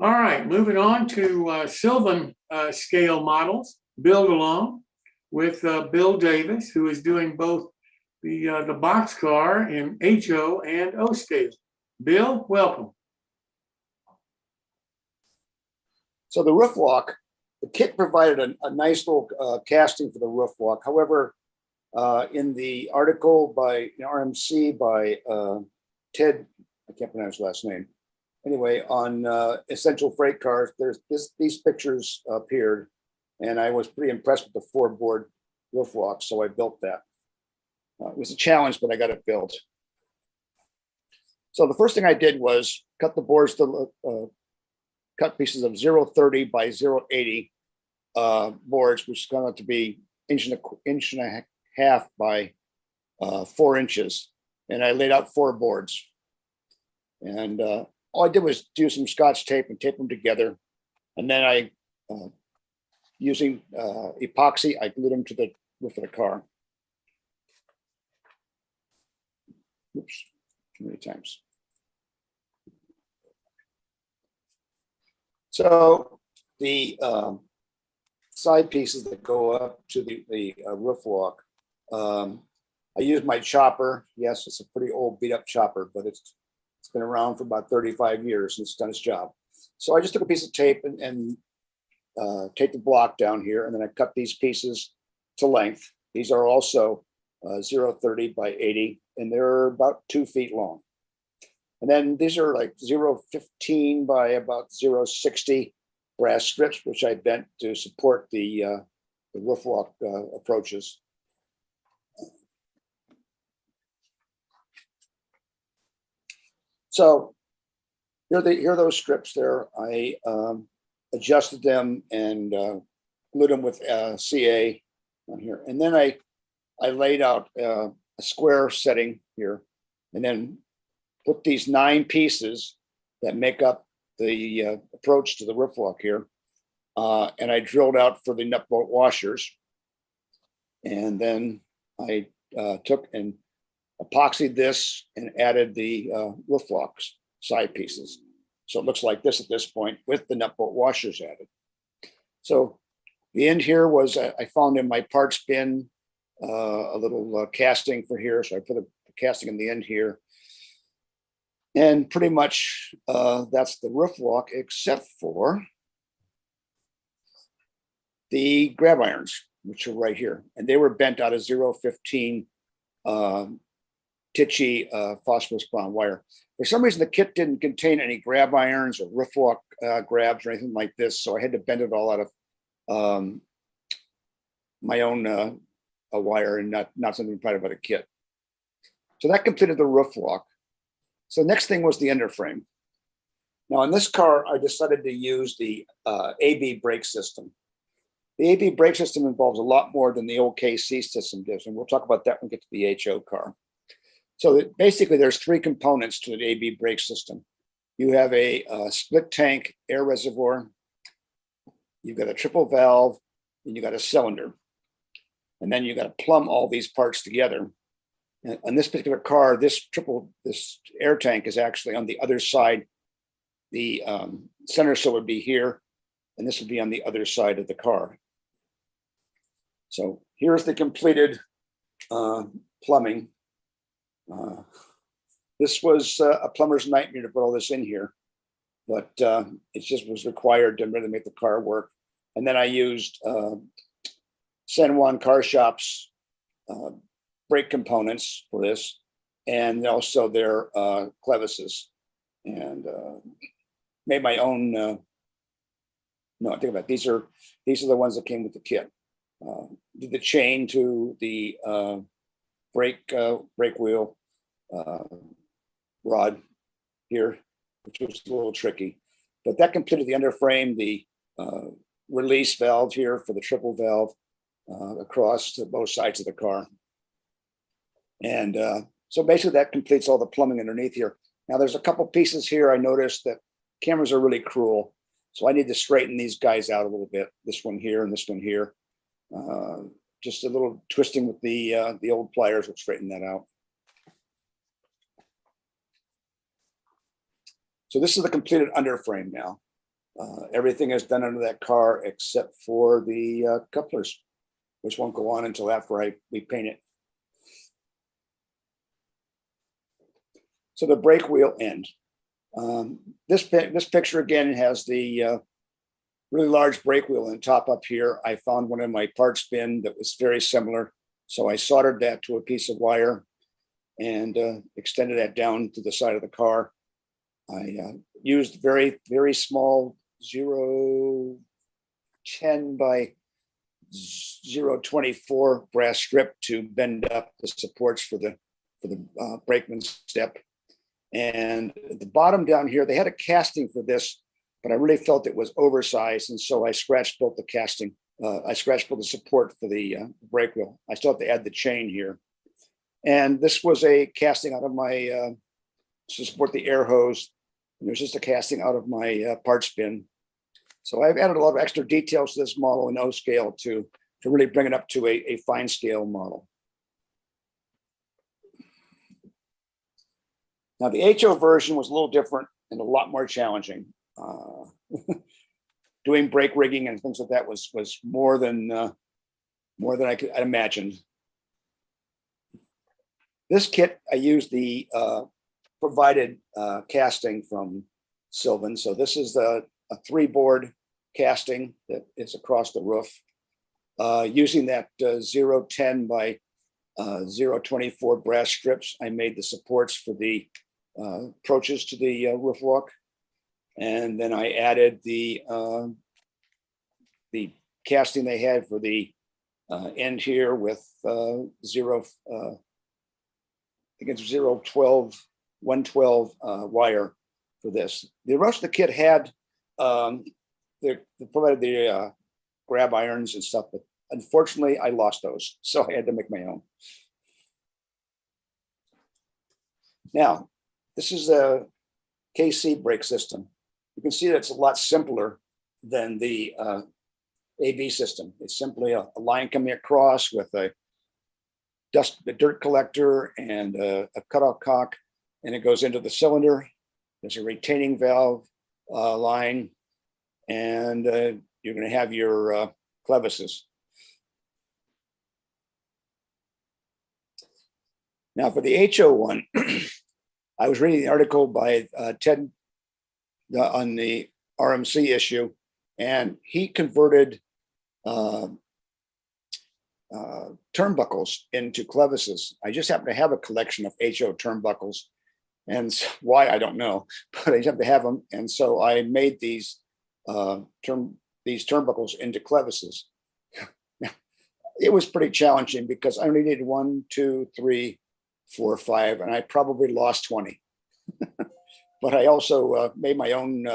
All right, moving on to Sylvan scale models, build along with Bill Davis, who is doing both the boxcar in HO and O scale. Bill, welcome. So the roof walk, the kit provided a nice little casting for the roof walk. However, in the article by RMC by Ted, I can't pronounce his last name. Anyway, on Essential Freight Cars, these pictures appeared, and I was pretty impressed with the 4-board roof walk, so I built that. It was a challenge, but I got it built. So the first thing I did was cut the boards to cut pieces of 0.30 by 0.80 boards, which is going to be inch and a half by 4 inches, and I laid out 4 boards. And all I did was do some Scotch tape and tape them together, and then I, using epoxy, I glued them to the roof of the car. Oops, too many times. So the side pieces that go up to the roof walk, I used my chopper. Yes, it's a pretty old beat up chopper, but it's been around for about 35 years and it's done its job. So I just took a piece of tape and taped the block down here, and then I cut these pieces to length. These are also 0.30 by 80, and they're about 2 feet long. And then these are like 0.15 by about 0.60 brass strips, which I bent to support the roof walk approaches. So here are those strips there. I adjusted them and glued them with CA on here. And then I laid out a square setting here, and then put these 9 pieces that make up the approach to the roof walk here. And I drilled out for the nut bolt washers. And then I took and epoxied this and added the roof walks side pieces. So it looks like this at this point with the nut bolt washers added. So the end here was I found in my parts bin a little casting for here. So I put a casting in the end here. And pretty much that's the roof walk, except for the grab irons, which are right here. And they were bent out of 0.15 Tichy phosphorus brown wire. For some reason, the kit didn't contain any grab irons or roof walk grabs or anything like this. So I had to bend it all out of my own wire and not something provided by the kit. So that completed the roof walk. So next thing was the underframe. Now in this car, I decided to use the AB brake system. The AB brake system involves a lot more than the old KC system does, and we'll talk about that when we get to the HO car. So basically there's 3 components to the AB brake system. You have a split tank air reservoir, you've got a triple valve, and you got a cylinder. And then you got to plumb all these parts together. And on this particular car, this air tank is actually on the other side. The center seal would be here, and this would be on the other side of the car. So here's the completed plumbing. This was a plumber's nightmare to put all this in here, but it just was required to really make the car work. And then I used San Juan Car Shop's brake components for this, and also their clevises, and made my own. No, think about it. These are the ones that came with the kit. Did the chain to the brake wheel rod here, which was a little tricky, but that completed the underframe, the release valve here for the triple valve across to both sides of the car. And so basically that completes all the plumbing underneath here. Now there's a couple pieces here I noticed that cameras are really cruel. So I need to straighten these guys out a little bit. This one here and this one here. Just a little twisting with the old pliers will straighten that out. So this is the completed underframe now. Everything is done under that car except for the couplers, which won't go on until after we paint it. So the brake wheel end. This picture again has the really large brake wheel on the top up here. I found one in my parts bin that was very similar. So I soldered that to a piece of wire and extended that down to the side of the car. I used very, very small 0.10 by 0.24 brass strip to bend up the supports for the brakeman step. And at the bottom down here, they had a casting for this, but I really felt it was oversized. And so I scratch built the casting. I scratch built the support for the brake wheel. I still have to add the chain here. And this was a casting out of my, to support the air hose. And there's just a casting out of my parts bin. So I've added a lot of extra details to this model in O scale to really bring it up to a fine scale model. Now the HO version was a little different and a lot more challenging. Doing brake rigging and things like that was more than I could imagined. This kit, I used the provided casting from Sylvan. So this is a 3-board casting that is across the roof. Using that 0.10 by 0.24 brass strips, I made the supports for the approaches to the roof walk. And then I added the casting they had for the end here with 112 wire for this. The rest of the kit had they provided the grab irons and stuff, but unfortunately I lost those, so I had to make my own. Now, this is a KC brake system. You can see that it's a lot simpler than the AB system. It's simply a line coming across with a dirt collector and a cutoff cock, and it goes into the cylinder. There's a retaining valve line, and you're going to have your clevises. Now for the HO one, I was reading the article by Ted on the RMC issue, and he converted turnbuckles into clevises. I just happen to have a collection of HO turnbuckles, and why I don't know, but I just have to have them. And so I made these turnbuckles into clevises. It was pretty challenging because I only needed 1, 2, 3, 4, 5, and I probably lost 20. But I also made my own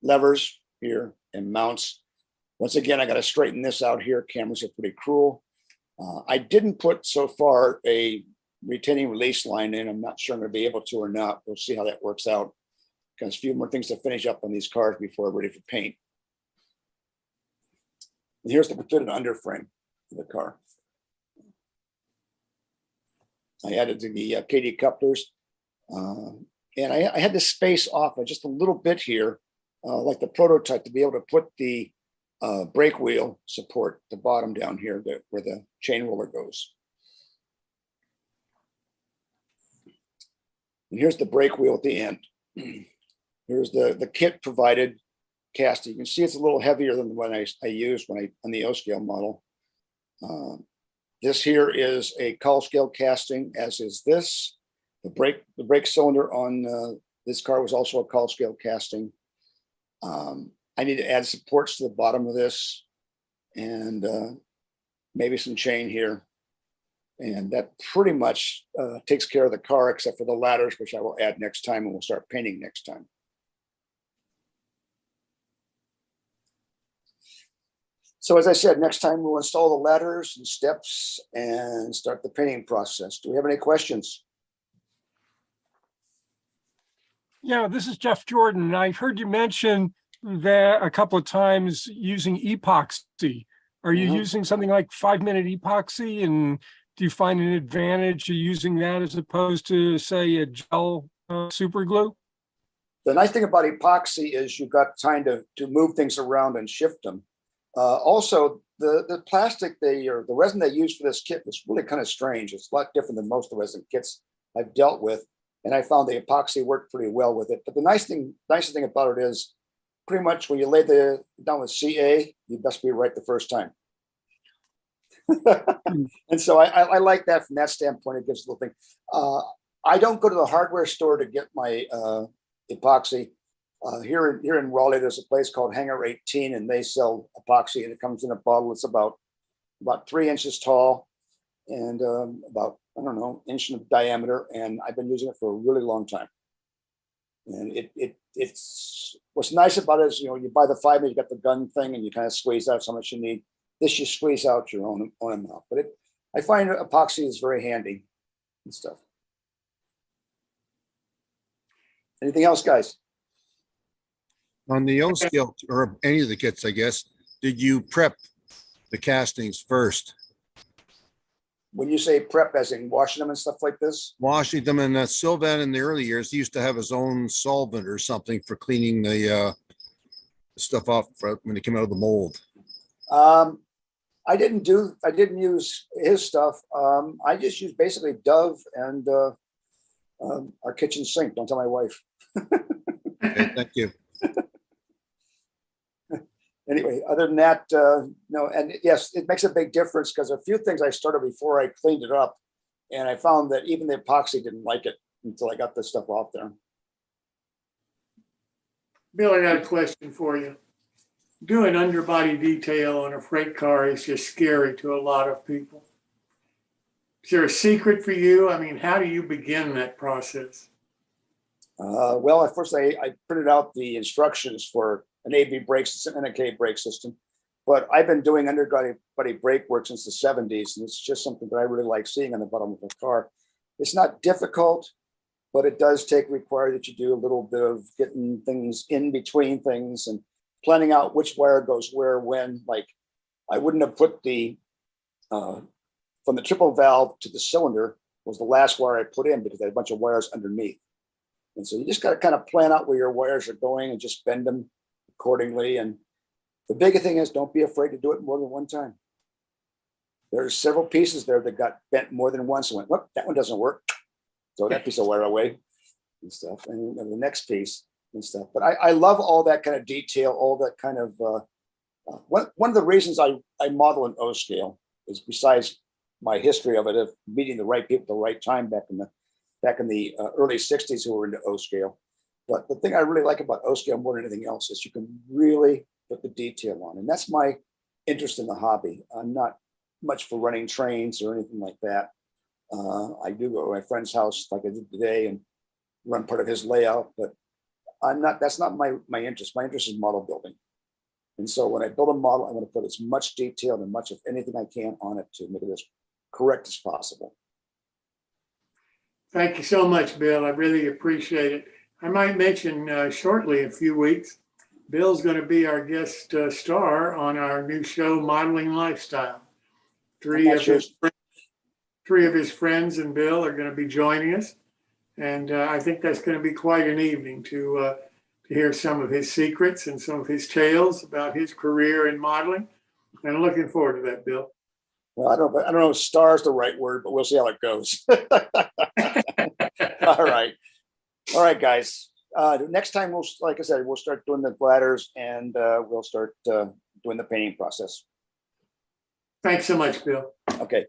levers here and mounts. Once again, I got to straighten this out here. Cameras are pretty cruel. I didn't put so far a retaining release line in. I'm not sure I'm going to be able to or not. We'll see how that works out. Got a few more things to finish up on these cars before I'm ready for paint. And here's the completed underframe for the car. I added the KD couplers. And I had to space off just a little bit here, like the prototype, to be able to put the brake wheel support, the bottom down here, where the chain roller goes. And here's the brake wheel at the end. Here's the kit provided casting. You can see it's a little heavier than the one I used on the O scale model. This here is a call scale casting, as is this. The brake cylinder on this car was also a call scale casting. I need to add supports to the bottom of this, and maybe some chain here. And that pretty much takes care of the car, except for the ladders, which I will add next time, and we'll start painting next time. So as I said, next time we'll install the ladders and steps and start the painting process. Do we have any questions? Yeah, this is Jeff Jordan. I heard you mention that a couple of times using epoxy. Are you using something like 5-minute epoxy? And do you find an advantage of using that as opposed to, say, a gel super glue? The nice thing about epoxy is you've got time to move things around and shift them. Also, the plastic or the resin they use for this kit was really kind of strange. It's a lot different than most of the resin kits I've dealt with, and I found the epoxy worked pretty well with it. But the nicest thing about it is, pretty much when you lay down with CA, you best be right the first time. And so I like that from that standpoint. It gives a little thing. I don't go to the hardware store to get my epoxy. Here in Raleigh, there's a place called Hangar 18, and they sell epoxy, and it comes in a bottle. It's about 3 inches tall and about, I don't know, inch in diameter. And I've been using it for a really long time. And it's what's nice about it is, you buy the 5 minute, you got the gun thing, and you kind of squeeze out so much you need. This, you squeeze out your own amount. But I find epoxy is very handy and stuff. Anything else, guys? On the O scale, or any of the kits, I guess, did you prep the castings first? When you say prep, as in washing them and stuff like this? Washing them, and Sylvan in the early years, he used to have his own solvent or something for cleaning the stuff off when it came out of the mold. I didn't use his stuff. I just used basically Dove and our kitchen sink. Don't tell my wife. Okay, thank you. Anyway, other than that, no, and yes, it makes a big difference because a few things I started before I cleaned it up, and I found that even the epoxy didn't like it until I got this stuff off there. Bill, I got a question for you. Doing underbody detail on a freight car is just scary to a lot of people. Is there a secret for you? I mean, how do you begin that process? Well, at first I printed out the instructions for an AB brake system and a K brake system, but I've been doing underbody brake work since the 70s, and it's just something that I really like seeing on the bottom of a car. It's not difficult, but it does require that you do a little bit of getting things in between things and planning out which wire goes where, when. Like, I wouldn't have put from the triple valve to the cylinder was the last wire I put in because I had a bunch of wires underneath. And so you just got to kind of plan out where your wires are going and just bend them accordingly. And the big thing is, don't be afraid to do it more than one time. There's several pieces there that got bent more than once and went, whoop, that one doesn't work. Throw that piece of wire away and stuff. And the next piece and stuff. But I love all that kind of detail, all that kind of, one of the reasons I model an O scale is, besides my history of it, of meeting the right people at the right time back in the early 60s who were into O scale. But the thing I really like about O scale more than anything else is you can really put the detail on. And that's my interest in the hobby. I'm not much for running trains or anything like that. I do go to my friend's house like I did today and run part of his layout, but that's not my interest. My interest is model building. And so when I build a model, I want to put as much detail and much of anything I can on it to make it as correct as possible. Thank you so much, Bill. I really appreciate it. I might mention shortly, in a few weeks, Bill's going to be our guest star on our new show, Modeling Lifestyle. Three of his friends and Bill are going to be joining us. And I think that's going to be quite an evening to hear some of his secrets and some of his tales about his career in modeling. And I'm looking forward to that, Bill. Well, I don't know if star is the right word, but we'll see how it goes. All right, guys. Next time, like I said, we'll start doing the bladders and we'll start doing the painting process. Thanks so much, Bill. Okay.